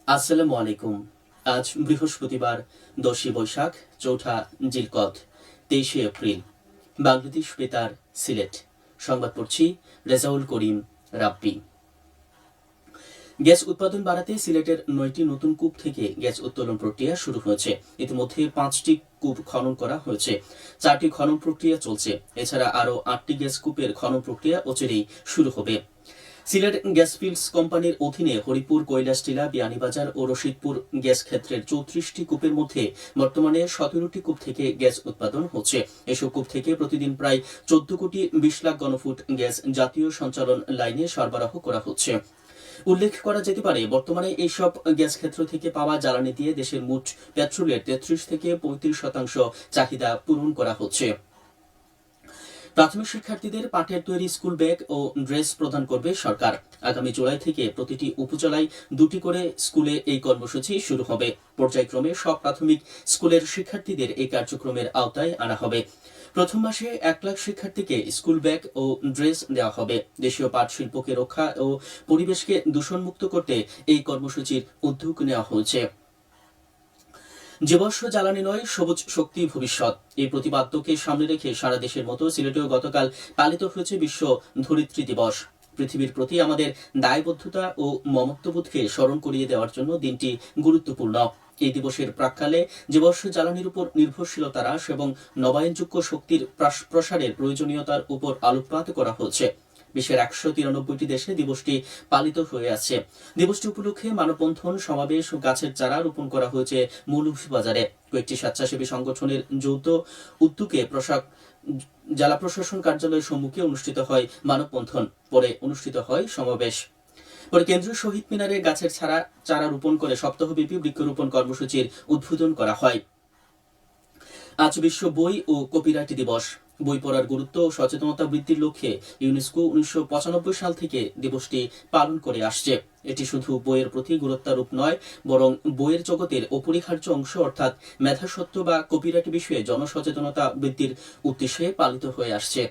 আসসালামু আলাইকুম। আজ বৃহস্পতিবার 10ই বৈশাখ, চৌঠা জিলকদ, 23শে এপ্রিল। বাংলাদেশ বেতার, সিলেট। সংবাদ পড়ছি রেজাউল করিম রাব্বি। গ্যাস উৎপাদন বাড়াতে সিলেটের 9টি নতুন কূপ থেকে গ্যাস উত্তোলন প্রক্রিয়া শুরু হয়েছে। ইতিমধ্যে 5টি কূপ খনন করা হয়েছে, 4টি খনন প্রক্রিয়া চলছে। এছাড়া আরও 8টি গ্যাস কূপের খনন প্রক্রিয়া অচিরেই শুরু হবে। সিলেট গ্যাস ফিল্ডস কোম্পানির অধীনে হরিপুর, কৈলাসটিলা, বিয়ানীবাজার ও রশিদপুর গ্যাস ক্ষেত্রের 34টি কূপের মধ্যে বর্তমানে 17টি কূপ থেকে গ্যাস উৎপাদন হচ্ছে। এসব কূপ থেকে প্রতিদিন প্রায় 14,20,00,000 ঘনফুট গ্যাস জাতীয় সঞ্চালন লাইনে সরবরাহ করা হচ্ছে। উল্লেখ করা যেতে পারে, বর্তমানে এইসব গ্যাস ক্ষেত্র থেকে পাওয়া জ্বালানি দিয়ে দেশের মোট পেট্রোলের 33 থেকে 35% চাহিদা পূরণ করা হচ্ছে। প্রাথমিক শিক্ষার্থীদের পাঠের তৈরি স্কুল ব্যাগ ও ড্রেস প্রদান করবে সরকার। আগামী জুলাই থেকে প্রতিটি উপজেলায় 2টি করে স্কুলে এই কর্মসূচি শুরু হবে। পর্যায়ক্রমে সব প্রাথমিক স্কুলের শিক্ষার্থীদের এই কার্যক্রমের আওতায় আনা হবে। প্রথম মাসে 1 লাখ শিক্ষার্থীকে স্কুল ব্যাগ ও ড্রেস দেওয়া হবে। দেশীয় পাট শিল্পকে রক্ষা ও পরিবেশকে দূষণমুক্ত করতে এই কর্মসূচির উদ্যোগ নেওয়া হয়েছে। জীবাশ্ম জ্বালানি নয়, সবুজ শক্তি ভবিষ্যৎ। এই প্রতিপাদ্যকে সামনে রেখে সারা দেশের মতো সিলেটেও গতকাল পালিত হয়েছে বিশ্ব ধরিত্রী দিবস। পৃথিবীর প্রতি আমাদের দায়বদ্ধতা ও মমত্ববোধকে স্মরণ করিয়ে দেওয়ার জন্য দিনটি গুরুত্বপূর্ণ। এই দিবসের প্রাক্কালে জীবাশ্ম জ্বালানির উপর নির্ভরশীলতা হ্রাস এবং নবায়নযোগ্য শক্তির প্রসারের প্রয়োজনীয়তার উপর আলোকপাত করা হয়েছে। বিশ্বের 193টি দেশে দিবসটি পালিত হয়ে আছে। দিবসটি উপলক্ষে মানববন্ধন, সমাবেশ ও গাছের চারা রোপণ করা হয়েছে মৌলভীবাজারে। কয়েকটি স্বেচ্ছাসেবী সংগঠনের যৌথ উদ্যোগে জেলা প্রশাসন কার্যালয়ের সম্মুখে অনুষ্ঠিত হয় মানববন্ধন, পরে অনুষ্ঠিত হয় সমাবেশ। পরে কেন্দ্রীয় শহীদ মিনারে গাছের চারা রোপণ করে সপ্তাহব্যাপী বৃক্ষরোপণ কর্মসূচির উদ্বোধন করা হয়। আজ বিশ্ব বই ও কপিরাইট দিবস। বই পড়ার গুরুত্ব ও সচেতনতা বৃদ্ধির লক্ষ্যে ইউনেস্কো 1995 সাল থেকে দিবসটি পালন করে আসছে। এটি শুধু বইয়ের প্রতি গুরুত্বারোপ নয়, বরং বইয়ের জগতের অপরিহার্য অংশ অর্থাৎ মেধাস্বত্ব বা কপিরাইট বিষয়ে জনসচেতনতা বৃদ্ধির উদ্দেশ্যে পালিত হয়ে আসছে।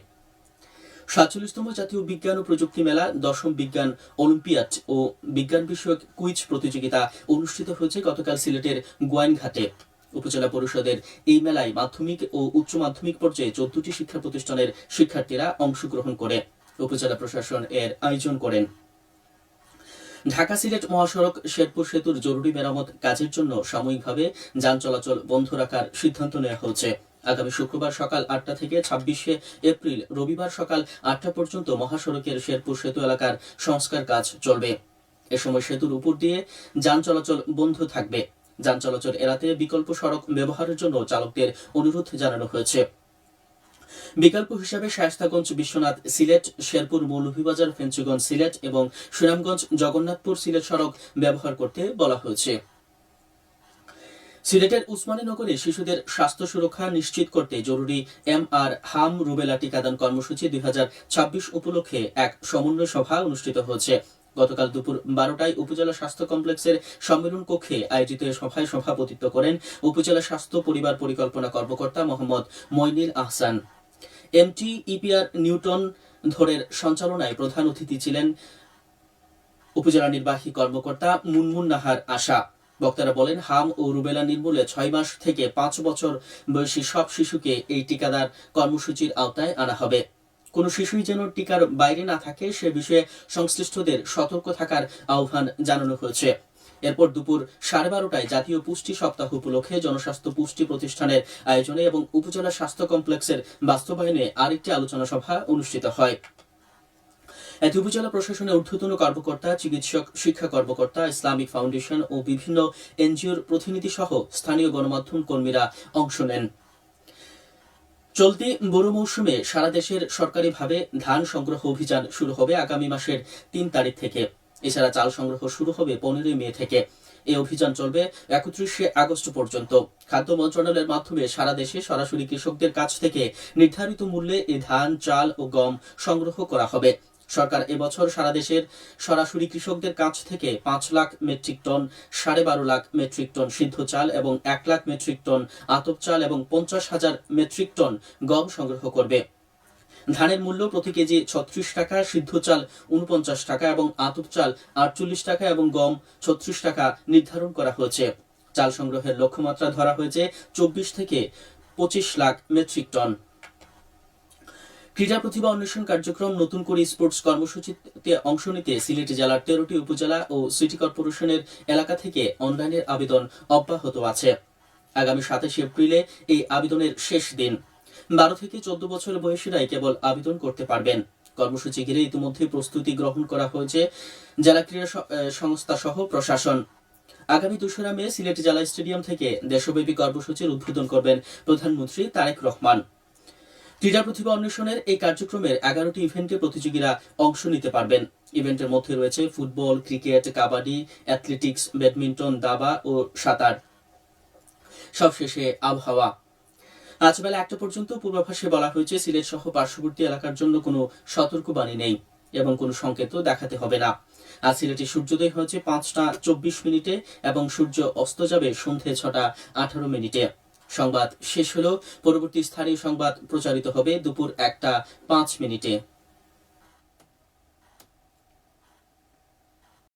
47তম জাতীয় বিজ্ঞান ও প্রযুক্তি মেলা, 10ম বিজ্ঞান অলিম্পিয়াড ও বিজ্ঞান বিষয়ক কুইজ প্রতিযোগিতা অনুষ্ঠিত হয়েছে গতকাল সিলেটের গোয়াইনঘাটে। উপজেলা পরিষদের এই মেলায় মাধ্যমিক ও উচ্চ মাধ্যমিক পর্যায়ে 14টি শিক্ষা প্রতিষ্ঠানের শিক্ষার্থীরা অংশগ্রহণ করে। উপজেলা প্রশাসন এর আয়োজন করেন। ঢাকা সিলেট মহাসড়ক শেরপুর সেতুর জরুরি মেরামত কাজের জন্য সাময়িকভাবে যান চলাচল বন্ধ রাখার সিদ্ধান্ত নেওয়া হয়েছে। আগামী শুক্রবার সকাল 8টা থেকে 26শে এপ্রিল রবিবার সকাল 8টা পর্যন্ত মহাসড়কের শেরপুর সেতু এলাকার সংস্কার কাজ চলবে। এ সময় সেতুর উপর দিয়ে যান চলাচল বন্ধ থাকবে। যান চলাচল এড়াতে বিকল্প সড়ক ব্যবহারের জন্য চালকদের অনুরোধ জানানো হয়েছে। বিকল্প হিসাবে শায়েস্তাগঞ্জ বিশ্বনাথ সিলেট, শেরপুর মৌলভীবাজার ফেঞ্চুগঞ্জ সিলেট এবং সুনামগঞ্জ জগন্নাথপুর সিলেট সড়ক ব্যবহার করতে বলা হয়েছে। সিলেটের উসমানীনগরে শিশুদের স্বাস্থ্য সুরক্ষা নিশ্চিত করতে জরুরি MR হাম রুবেলা টিকাদান কর্মসূচি 2026 উপলক্ষে এক সমন্বয় সভা অনুষ্ঠিত হয়েছে। গতকাল দুপুর 12টায় উপজেলা স্বাস্থ্য কমপ্লেক্সের সম্মেলন কক্ষে আয়োজিত সভায় সভাপতিত্ব করেন উপজেলা স্বাস্থ্য পরিবার পরিকল্পনা কর্মকর্তা Mohammad Mainul Ahsan. MT EPR Newton ধরের সঞ্চালনায় প্রধান অতিথি ছিলেন উপজেলা নির্বাহী কর্মকর্তা মুনমুন নাহার আশা। বক্তারা বলেন, হাম ও রুবেলা নির্মূলে 6 মাস থেকে 5 বছর বয়সী সব শিশুকে এই টিকাদান কর্মসূচির আওতায় আনা হবে। কোনো শিশুই যেন টিকার বাইরে না থাকে সে বিষয়ে সংশ্লিষ্টদের সতর্ক থাকার আহ্বান জানানো হয়েছে। এরপর দুপুর 12:30টায় জাতীয় পুষ্টি সপ্তাহ উপলক্ষে জনস্বাস্থ্য পুষ্টি প্রতিষ্ঠানের আয়োজনে এবং উপজেলা স্বাস্থ্য কমপ্লেক্সের বাস্তবায়নে আরেকটি আলোচনা সভা অনুষ্ঠিত হয়। এতে উপজেলা প্রশাসনের ঊর্ধ্বতন কর্মকর্তা, চিকিৎসক, শিক্ষা কর্মকর্তা, ইসলামিক ফাউন্ডেশন ও বিভিন্ন NGOর প্রতিনিধি সহ স্থানীয় গণমাধ্যম কর্মীরা অংশ নেন। চলতি বোরো মৌসুমে সারা দেশের সরকারিভাবে ধান সংগ্রহ অভিযান শুরু হবে আগামী মাসের 3 তারিখ থেকে। এছাড়া চাল সংগ্রহ শুরু হবে 15 মে থেকে। এই অভিযান চলবে 31শে আগস্ট পর্যন্ত। খাদ্য মন্ত্রণালয়ের মাধ্যমে সারা দেশে সরাসরি কৃষকদের কাছ থেকে নির্ধারিত মূল্যে এই ধান, চাল ও গম সংগ্রহ করা হবে। সরকার এবছর সারা দেশের সরাসরি কৃষকদের কাছ থেকে 5 lakh metric ton, 12.5 lakh metric ton সিদ্ধ চাল এবং 1 লাখ মেট্রিক টন আতপ চাল এবং 50,000 মেট্রিক টন গম সংগ্রহ করবে। ধানের মূল্য প্রতি কেজি 36 টাকা, সিদ্ধ চাল 49 টাকা এবং আতপ চাল 48 টাকা এবং গম 36 টাকা নির্ধারণ করা হয়েছে। চাল সংগ্রহের লক্ষ্যমাত্রা ধরা হয়েছে 24 থেকে 25 লাখ মেট্রিক টন। ক্রীড়া প্রতিভা অন্বেষণ কার্যক্রম নতুন করে স্পোর্টস কর্মসূচিতে অংশ নিতে সিলেট জেলার 13টি উপজেলা ও সিটি কর্পোরেশনের এলাকা থেকে অনলাইনের আবেদন অব্যাহত আছে। আগামী 27 এপ্রিলে এই আবেদনের শেষ দিন। 12 থেকে 14 বছর বয়সীরাই কেবল আবেদন করতে পারবেন। কর্মসূচি ঘিরে ইতিমধ্যে প্রস্তুতি গ্রহণ করা হয়েছে জেলা ক্রীড়া সংস্থা সহ প্রশাসন। আগামী 2রা মে সিলেট জেলা স্টেডিয়াম থেকে দেশব্যাপী কর্মসূচির উদ্বোধন করবেন প্রধানমন্ত্রী তারেক রহমান। ক্রীড়া প্রতিভা অন্বেষণের এই কার্যক্রমের 11টি ইভেন্টে প্রতিযোগীরা অংশ নিতে পারবেন। ইভেন্টের মধ্যে রয়েছে football, cricket, kabaddi, athletics, badminton, দাবা ও সাঁতার। সবশেষে আবহাওয়া। আজ বেলা 1টা পর্যন্ত পূর্বাভাসে বলা হয়েছে সিলেট সহ পার্শ্ববর্তী এলাকার জন্য কোনো সতর্কবাণী নেই এবং কোনো সংকেতও দেখাতে হবে না। আজ সিলেটে সূর্যোদয় হয়েছে 5টা 24 মিনিটে এবং সূর্য অস্ত যাবে সন্ধ্যে 6টা 18 মিনিটে। সংবাদ শেষ হলো। পরবর্তী স্থানীয় সংবাদ প্রচারিত হবে দুপুর 1টা 5 মিনিটে।